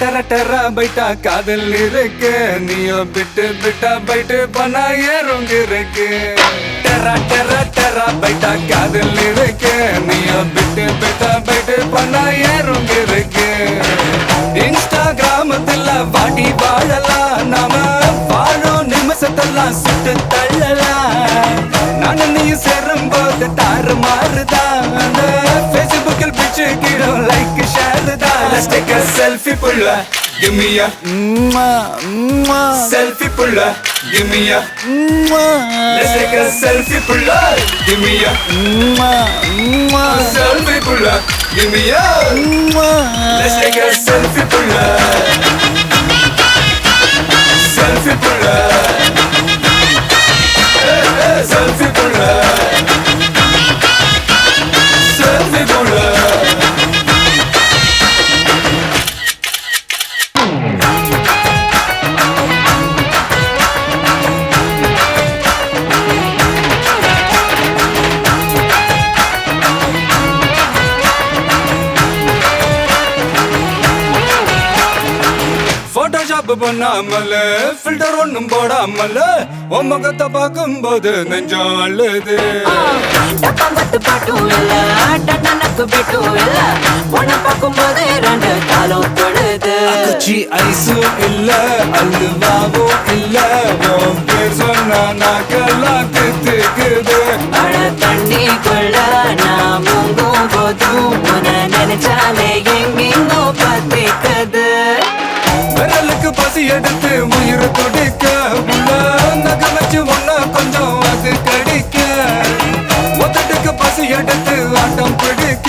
டெர டெர பைட்டா காதல் இருக்கு நீயோ பிட்டு பிட்டா பைட்டு பண்ணா ஏறுங்க இருக்கு டெர டெர டெர பைட்டா காதல் இருக்கு நீயோ பிட்டு பிட்டா பைட்டு பண்ணா ஏறுங்க இருக்கு இன்ஸ்டாகிராமத்துல வாடி வாழலாம் நாம வாழும் நிமிஷத்தெல்லாம் சுட்டு தள்ளலாம் நானும் நீ சேரும் போது தாறு மாறுதான் Facebookil பிச்சு கீழும் லைக் ஷேர் தான் Let's take a selfie pulla give me a selfie pulla give me a Let's take a selfie pulla give me a selfie pulla give me a Let's take a selfie pulla selfie pulla selfie pulla selfie pulla Photoshop பண்ணாமல filter ஒண்ணும் போடாமல உன் முகத்தை பார்க்கும்போது நெஞ்சம் அழுது டப்பம்பத்து பாட்டும் இல்ல டட்டனக்கு பிட்டும் இல்ல உன்னை பார்க்கும்போது ரெண்டு காலம் தொடுது குச்சி ஐஸும் இல்ல அல்வாவும் இல்ல உன் பேர் சொன்னா நாக்கெல்லாம் தித்துக்குது அழ தண்ணிக்குள்ள நான் முங்கும் போதும் உன்னை நினைச்சாலே எங்கெங்கோ பத்திக்குது விரலுக்கு பசி எடுத்து உயிர் துடிக்க உள்ள நகை வச்சு ஒன்ன கொஞ்சம் அது கடிக்க ஒத்தட்டுக்கு பசி எடுத்து ஆட்டம் பிடிக்க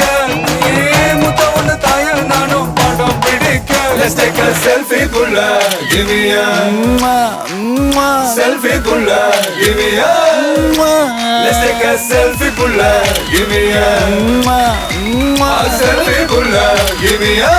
முத்த ஒண்ணு தாய நானும் பாடம் பிடிக்க Let's take a selfie pulla give me a selfie pulla give me a Let's take a selfie pulla give me a selfie pulla give me a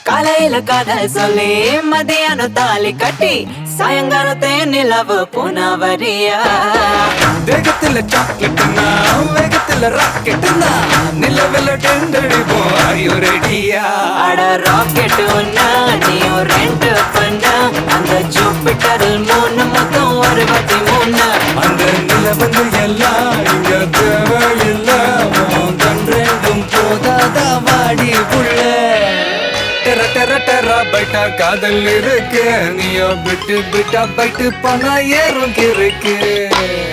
காலையில காதல் சொல்லி மதியானம் தாலி கட்டி சாயங்காலத்தே நிலவு புனவரியா வேகத்துல சாக்லேட்னா வேகத்துல ராக்கெட்னா நிலவில் டெண்டடிப்போம் ஐயோ ரெடியா அட ராக்கெட் ஒன்னா நீயும் ரெண்டு பண்ணா அந்த ஜூபிட்டரில் மூணு மொத்தம் ஒரு வாட்டி மூணு அந்த நிலவந்து எல்லாம் இங்க தேவையில்லை கண் ரெண்டும் போதாதா வாடி புள்ள டெர டெர டெர பைட்டா காதல் இருக்கு நீயோ பிட்டு பிட்டா பைட்டு பண்ணா ஏறும் இருக்கு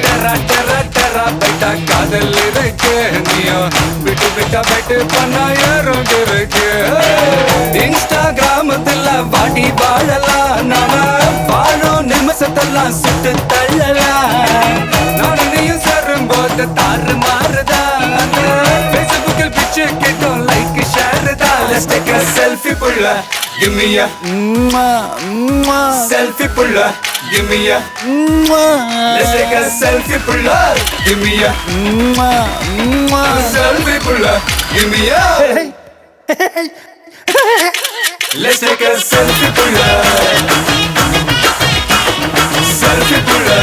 டெர டெர டெர பைட்டா காதல் இருக்கு நீயோ பிட்டு பிட்டா பைட்டு பண்ணா ஏறும் இருக்கு இன்ஸ்டாகிராமத்துல வாடி வாழலாம் நாம வாழும் நிமிஷத்தெல்லாம் சுட்டு தள்ளலாம் நானும் நீயும் சேரும் போது தாறு மாறுதான் Facebookil பிச்சு கேட்டோம் லைக் ஷேர் தான் Let's take a selfie pulla give me a selfie pulla give me a Let's take a selfie pulla give me a selfie pulla give me a Let's take a selfie pulla selfie pulla